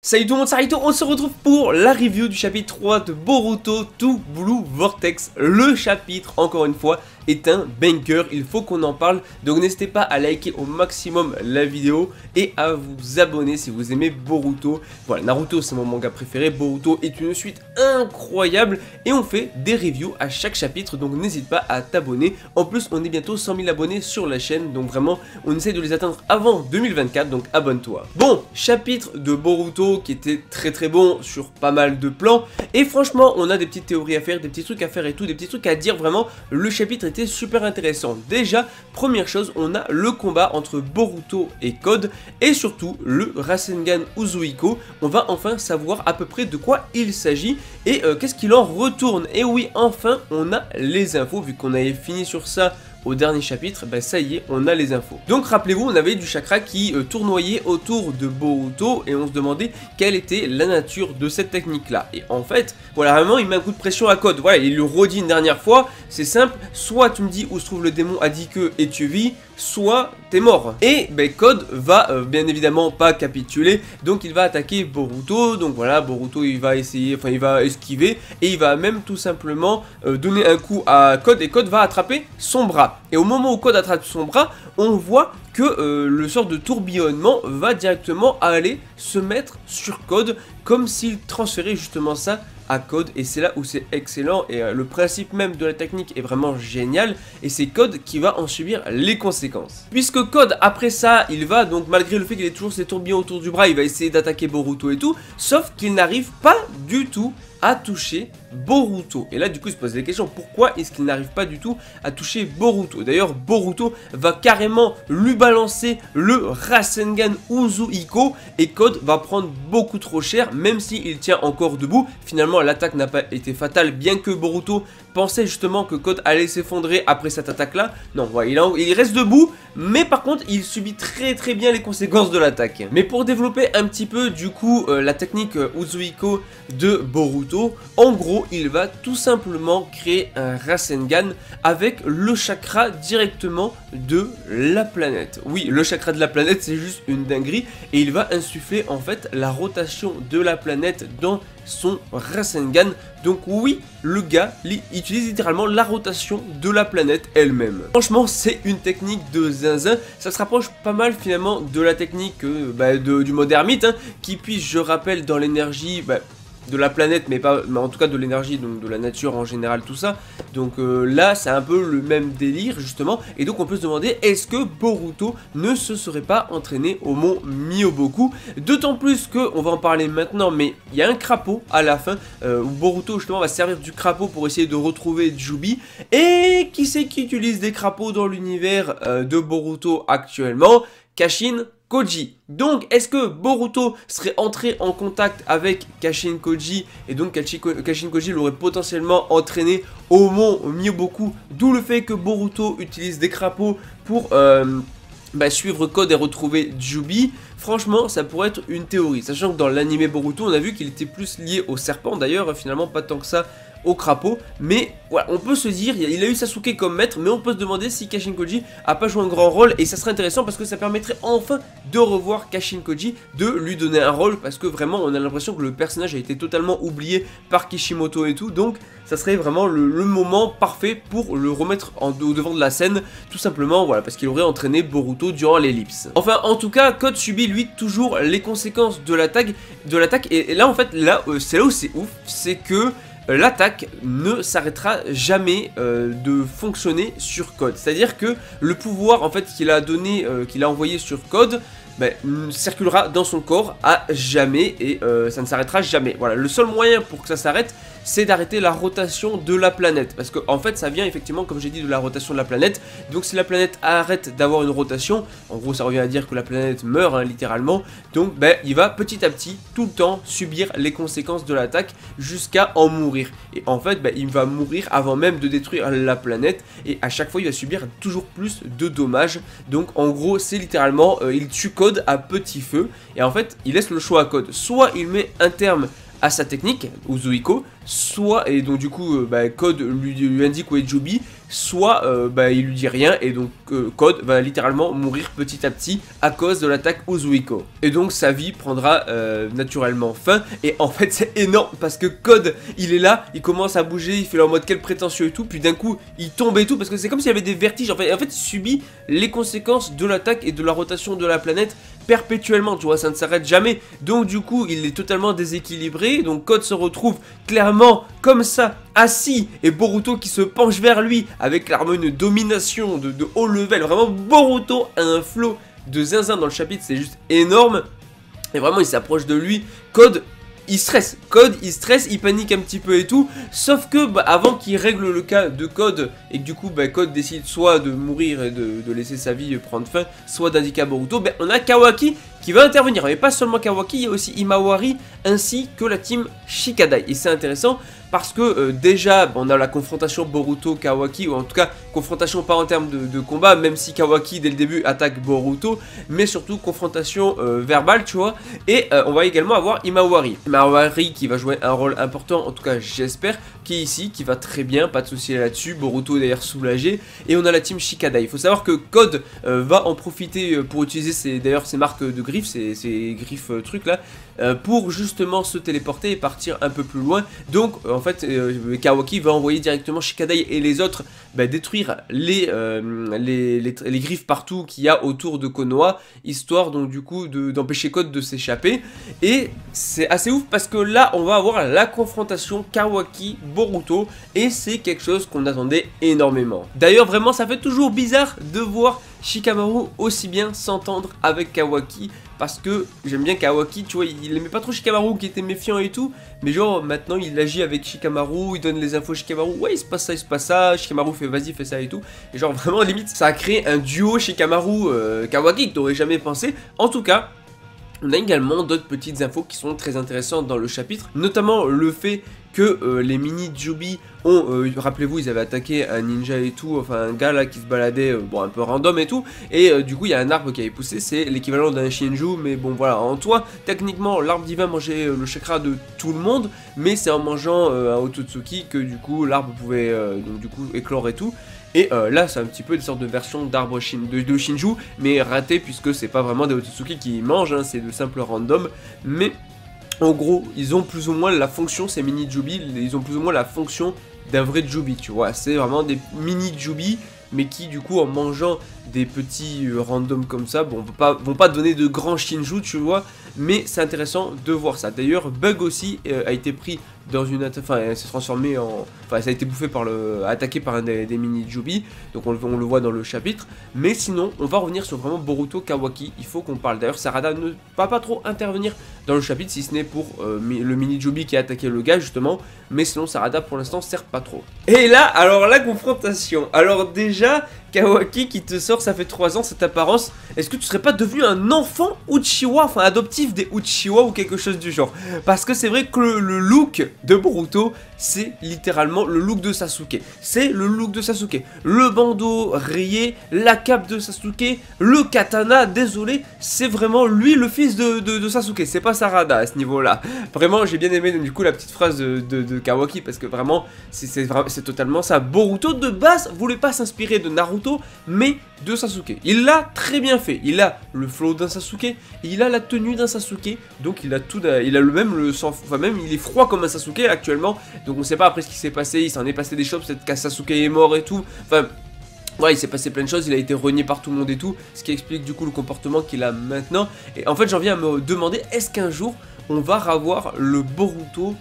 Salut tout le monde, c'est Raito, on se retrouve pour la review du chapitre 3 de Boruto to Blue Vortex. Le chapitre, encore une fois, est un banger, il faut qu'on en parle. Donc n'hésitez pas à liker au maximum la vidéo et à vous abonner si vous aimez Boruto. Voilà, Naruto c'est mon manga préféré, Boruto est une suite incroyable et on fait des reviews à chaque chapitre, donc n'hésite pas à t'abonner. En plus on est bientôt 100 000 abonnés sur la chaîne, donc vraiment on essaie de les atteindre avant 2024, donc abonne-toi. Bon, chapitre de Boruto qui était très bon sur pas mal de plans, et franchement on a des petites théories à faire, des petits trucs à faire et tout, des petits trucs à dire. Vraiment le chapitre était super intéressant. Déjà, première chose, on a le combat entre Boruto et Code, et surtout le Rasengan Uzuiko. On va enfin savoir à peu près de quoi il s'agit et qu'est-ce qu'il en retourne. Et oui, enfin on a les infos, vu qu'on avait fini sur ça au dernier chapitre, bah ça y est, on a les infos. Donc rappelez-vous, on avait du chakra qui tournoyait autour de Boruto et on se demandait quelle était la nature de cette technique là. Et en fait, voilà, vraiment il met un coup de pression à Code. Voilà, il le redit une dernière fois, c'est simple, soit tu me dis où se trouve le démon Adike et tu vis, soit t'es mort. Et ben, Code va bien évidemment pas capituler, donc il va attaquer Boruto. Donc voilà, Boruto il va essayer, enfin il va esquiver et il va même tout simplement donner un coup à Code, et Code va attraper son bras. Et au moment où Code attrape son bras, on voit que le sort de tourbillonnement va directement aller se mettre sur Code, comme s'il transférait justement ça à Code. Et c'est là où c'est excellent, et le principe même de la technique est vraiment génial, et c'est Code qui va en subir les conséquences. Puisque Code, après ça, il va donc, malgré le fait qu'il ait toujours ses tourbillons autour du bras, il va essayer d'attaquer Boruto et tout, sauf qu'il n'arrive pas du tout à toucher Boruto. Et là du coup il se pose des questions, pourquoi est-ce qu'il n'arrive pas du tout à toucher Boruto? D'ailleurs Boruto va carrément lui balancer le Rasengan Uzuiko, et Code va prendre beaucoup trop cher, même s'il tient encore debout. Finalement l'attaque n'a pas été fatale, bien que Boruto pensait justement que Code allait s'effondrer après cette attaque là. Non, voilà, il reste debout, mais par contre il subit très bien les conséquences de l'attaque. Mais pour développer un petit peu du coup la technique Uzuiko de Boruto, en gros il va tout simplement créer un Rasengan avec le chakra directement de la planète. Oui, le chakra de la planète c'est juste une dinguerie, et il va insuffler en fait la rotation de la planète dans son Rasengan. Donc oui, le gars utilise littéralement la rotation de la planète elle-même. Franchement c'est une technique de zinzin, ça se rapproche pas mal finalement de la technique du mode ermite, hein, qui puise, je rappelle, dans l'énergie de la planète, mais en tout cas de l'énergie, donc de la nature en général, tout ça. Donc là c'est un peu le même délire justement, et donc on peut se demander, est-ce que Boruto ne se serait pas entraîné au mont Myoboku? D'autant plus que, on va en parler maintenant, mais il y a un crapaud à la fin où Boruto justement va servir du crapaud pour essayer de retrouver Jubi. Et qui c'est qui utilise des crapauds dans l'univers de Boruto actuellement? Kashin Koji. Donc est-ce que Boruto serait entré en contact avec Kashin Koji, et donc Kashin Koji l'aurait potentiellement entraîné au mont Myoboku, d'où le fait que Boruto utilise des crapauds pour suivre Code et retrouver Jubi? Franchement ça pourrait être une théorie, sachant que dans l'anime Boruto on a vu qu'il était plus lié au serpent, d'ailleurs finalement pas tant que ça au crapaud. Mais voilà, on peut se dire, il a eu Sasuke comme maître, mais on peut se demander si Kashin Koji a pas joué un grand rôle, et ça serait intéressant parce que ça permettrait enfin de revoir Kashin Koji, de lui donner un rôle, parce que vraiment on a l'impression que le personnage a été totalement oublié par Kishimoto et tout. Donc ça serait vraiment le moment parfait pour le remettre au devant de la scène, tout simplement, voilà, parce qu'il aurait entraîné Boruto durant l'ellipse. Enfin en tout cas, Code subit lui toujours les conséquences de l'attaque, et là en fait, c'est là où c'est ouf, c'est que l'attaque ne s'arrêtera jamais de fonctionner sur Code. C'est-à-dire que le pouvoir en fait qu'il a donné, qu'il a envoyé sur Code, circulera dans son corps à jamais, et ça ne s'arrêtera jamais. Voilà, le seul moyen pour que ça s'arrête, c'est d'arrêter la rotation de la planète, parce que en fait ça vient effectivement, comme j'ai dit, de la rotation de la planète. Donc si la planète arrête d'avoir une rotation, en gros ça revient à dire que la planète meurt, hein, littéralement. Donc il va petit à petit tout le temps subir les conséquences de l'attaque jusqu'à en mourir. Et en fait il va mourir avant même de détruire la planète, et à chaque fois il va subir toujours plus de dommages. Donc en gros c'est littéralement il tue Code à petit feu, et en fait il laisse le choix à Code, soit il met un terme à sa technique, Uzuiko, soit, et donc du coup Code lui indique où est Joby, soit il lui dit rien, et donc Code va littéralement mourir petit à petit à cause de l'attaque Uzuiko. Et donc sa vie prendra naturellement fin, et en fait c'est énorme parce que Code il est là, il commence à bouger, il fait en mode quel prétentieux et tout, puis d'un coup il tombe et tout, parce que c'est comme s'il y avait des vertiges, en fait il subit les conséquences de l'attaque et de la rotation de la planète perpétuellement, tu vois, ça ne s'arrête jamais, donc du coup il est totalement déséquilibré, donc Code se retrouve clairement comme ça, assis, et Boruto qui se penche vers lui, avec l'harmonie de domination de haut level, vraiment Boruto a un flow de zinzin dans le chapitre, c'est juste énorme, et vraiment il s'approche de lui, Code il stresse, il panique un petit peu et tout, sauf que avant qu'il règle le cas de Code, et que du coup Code décide soit de mourir et de laisser sa vie prendre fin, soit d'indiquer à Boruto, on a Kawaki qui va intervenir, mais pas seulement Kawaki, il y a aussi Imawari, ainsi que la team Shikadai, et c'est intéressant, parce que déjà on a la confrontation Boruto-Kawaki, ou en tout cas confrontation pas en termes de combat, même si Kawaki dès le début attaque Boruto, mais surtout confrontation verbale, tu vois, et on va également avoir Imawari qui va jouer un rôle important, en tout cas j'espère, qui est ici, qui va très bien, pas de souci là-dessus, Boruto est d'ailleurs soulagé, et on a la team Shikadai. Il faut savoir que Code va en profiter pour utiliser ses marques de griffes, ces griffes trucs là, pour justement se téléporter et partir un peu plus loin. Donc en fait Kawaki va envoyer directement Shikadai et les autres détruire les griffes partout qu'il y a autour de Konoha, histoire donc du coup d'empêcher Code de s'échapper. Et c'est assez ouf parce que là on va avoir la confrontation Kawaki-Boruto, et c'est quelque chose qu'on attendait énormément. D'ailleurs vraiment ça fait toujours bizarre de voir Shikamaru aussi bien s'entendre avec Kawaki, parce que j'aime bien Kawaki, tu vois, il aimait pas trop Shikamaru qui était méfiant et tout, mais genre maintenant il agit avec Shikamaru, il donne les infos à Shikamaru, ouais il se passe ça, Shikamaru fait vas-y fais ça et tout, et genre vraiment limite ça a créé un duo Shikamaru-Kawaki que t'aurais jamais pensé. En tout cas, on a également d'autres petites infos qui sont très intéressantes dans le chapitre, notamment le fait que les mini Joby ont, rappelez-vous, ils avaient attaqué un ninja et tout, enfin un gars là qui se baladait, un peu random et tout, et du coup il y a un arbre qui avait poussé, c'est l'équivalent d'un Shinju, mais bon voilà, en toi, techniquement l'arbre divin mangeait le chakra de tout le monde, mais c'est en mangeant un Otsutsuki que du coup l'arbre pouvait donc du coup éclore et tout. Et là c'est un petit peu des sortes de versions d'arbre de Shinju, mais raté puisque c'est pas vraiment des Otsutsuki qui mangent, hein, c'est de simples random, mais en gros ils ont plus ou moins la fonction, ces mini Joby, ils ont plus ou moins la fonction d'un vrai Joby, tu vois, c'est vraiment des mini Joby, mais qui du coup en mangeant des petits random comme ça, bon, vont pas donner de grands Shinju, tu vois, mais c'est intéressant de voir ça. D'ailleurs Bug aussi a été pris dans une attaque, enfin elle s'est transformée en, enfin ça a été bouffé par attaqué par un des mini Joby, donc on le voit dans le chapitre. Mais sinon on va revenir sur vraiment Boruto Kawaki, il faut qu'on parle. D'ailleurs Sarada ne va pas trop intervenir dans le chapitre, si ce n'est pour le mini Joby qui a attaqué le gars justement, mais sinon Sarada pour l'instant sert pas trop. Et là alors la confrontation, alors déjà Kawaki qui te sort, ça fait 3 ans cette apparence, est-ce que tu serais pas devenu un enfant Uchiwa, enfin adoptif des Uchiwa ou quelque chose du genre? Parce que c'est vrai que le look de Boruto, c'est littéralement le look de Sasuke. C'est le look de Sasuke. Le bandeau rayé, la cape de Sasuke, le katana, désolé, c'est vraiment lui le fils de Sasuke. C'est pas Sarada à ce niveau-là. Vraiment, j'ai bien aimé du coup la petite phrase de Kawaki, parce que vraiment, c'est totalement ça. Boruto de base voulait pas s'inspirer de Naruto, mais de Sasuke. Il l'a très bien fait. Il a le flow d'un Sasuke, il a la tenue d'un Sasuke, donc il a tout, il a le sang, enfin même il est froid comme un Sasuke actuellement. Donc on sait pas après ce qui s'est passé, il s'en est passé des choses, peut-être qu'Sasuke est mort et tout. Enfin, ouais, il s'est passé plein de choses, il a été renié par tout le monde et tout, ce qui explique du coup le comportement qu'il a maintenant. Et en fait j'en viens à me demander, est-ce qu'un jour on va revoir le Boruto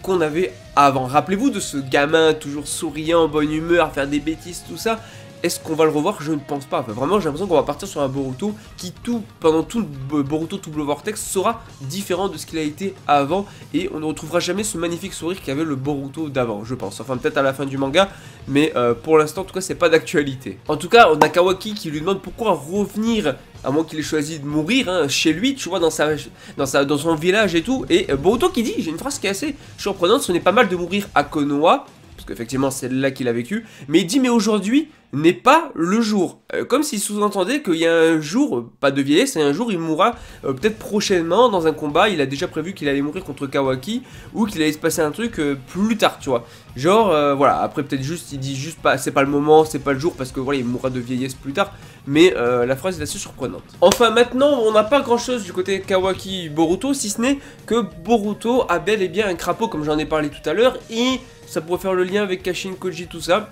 qu'on avait avant? Rappelez-vous de ce gamin toujours souriant, bonne humeur, faire des bêtises, tout ça. Est-ce qu'on va le revoir? Je ne pense pas. Enfin, vraiment, j'ai l'impression qu'on va partir sur un Boruto qui, pendant tout le Boruto Double Vortex, sera différent de ce qu'il a été avant. Et on ne retrouvera jamais ce magnifique sourire qu'avait le Boruto d'avant, je pense. Enfin, peut-être à la fin du manga, mais pour l'instant, en tout cas, c'est pas d'actualité. En tout cas, on a Kawaki qui lui demande pourquoi revenir, à moins qu'il ait choisi de mourir, hein, chez lui, tu vois, dans son village et tout. Et Boruto qui dit, j'ai une phrase qui est assez surprenante, ce n'est pas mal de mourir à Konoha, qu'effectivement c'est là qu'il a vécu, mais il dit mais aujourd'hui n'est pas le jour, comme s'il sous-entendait qu'il y a un jour, pas de vieillesse, et un jour il mourra peut-être prochainement dans un combat, il a déjà prévu qu'il allait mourir contre Kawaki, ou qu'il allait se passer un truc plus tard, tu vois. Genre, voilà, après peut-être juste, il dit juste pas, c'est pas le moment, c'est pas le jour, parce que voilà, il mourra de vieillesse plus tard, mais la phrase est assez surprenante. Enfin maintenant, on n'a pas grand chose du côté Kawaki Boruto, si ce n'est que Boruto a bel et bien un crapaud, comme j'en ai parlé tout à l'heure, et ça pourrait faire le lien avec Kashin, Koji, tout ça.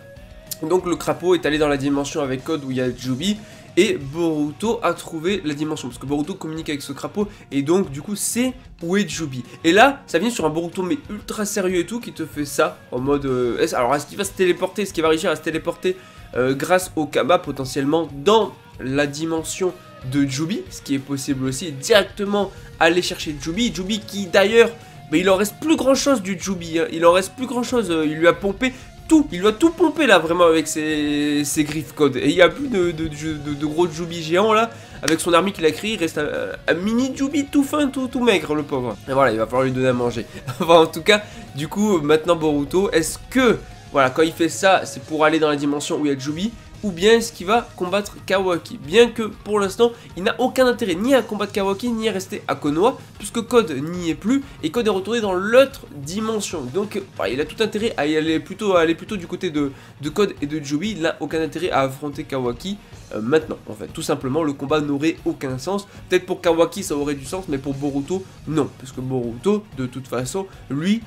Donc le crapaud est allé dans la dimension avec Code où il y a Jubi, et Boruto a trouvé la dimension, parce que Boruto communique avec ce crapaud, et donc du coup c'est où est Jubi. Et là, ça vient sur un Boruto mais ultra sérieux et tout, qui te fait ça, en mode... alors est-ce qu'il va se téléporter, est-ce qu'il va réussir à se téléporter grâce au Kaba potentiellement dans la dimension de Jubi, ce qui est possible aussi, directement aller chercher Jubi qui d'ailleurs, mais il en reste plus grand chose du Jubi, hein. Il en reste plus grand chose, il lui a pompé tout, il lui a tout pompé là vraiment avec ses griffes Code, et il n'y a plus de gros Jubi géant là, avec son armée qu'il a créé, il reste un mini Jubi tout fin, tout maigre le pauvre, et voilà, il va falloir lui donner à manger. Enfin en tout cas, du coup maintenant Boruto, est-ce que, voilà, quand il fait ça, c'est pour aller dans la dimension où il y a Jubi, ou bien est-ce qu'il va combattre Kawaki? Bien que pour l'instant, il n'a aucun intérêt ni à combattre Kawaki, ni à rester à Konoha, puisque Code n'y est plus, et Code est retourné dans l'autre dimension. Donc voilà, il a tout intérêt à y aller plutôt du côté de Code et de Jubi. Il n'a aucun intérêt à affronter Kawaki maintenant, en fait. Tout simplement, le combat n'aurait aucun sens. Peut-être pour Kawaki, ça aurait du sens, mais pour Boruto, non. Parce que Boruto, de toute façon, lui,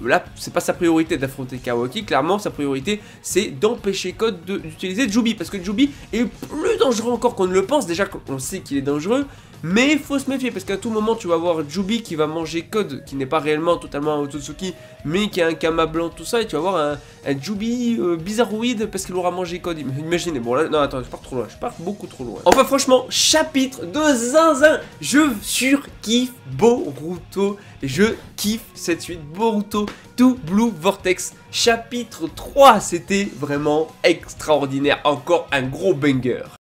là, c'est pas sa priorité d'affronter Kawaki. Clairement, sa priorité, c'est d'empêcher Code d'utiliser Jubi, parce que Jubi est plus dangereux encore qu'on ne le pense. Déjà on sait qu'il est dangereux, mais il faut se méfier, parce qu'à tout moment tu vas voir Jubi qui va manger Code, qui n'est pas réellement totalement un Otsutsuki, mais qui a un Kama blanc, tout ça, et tu vas voir un Jubi bizarroïde parce qu'il aura mangé Code. Imaginez, bon là, non attends, je pars trop loin, je pars beaucoup trop loin. Enfin franchement, chapitre de zinzin, je surkiffe Boruto, je kiffe cette suite, Boruto to Blue Vortex, chapitre 3, c'était vraiment extraordinaire, encore un gros banger.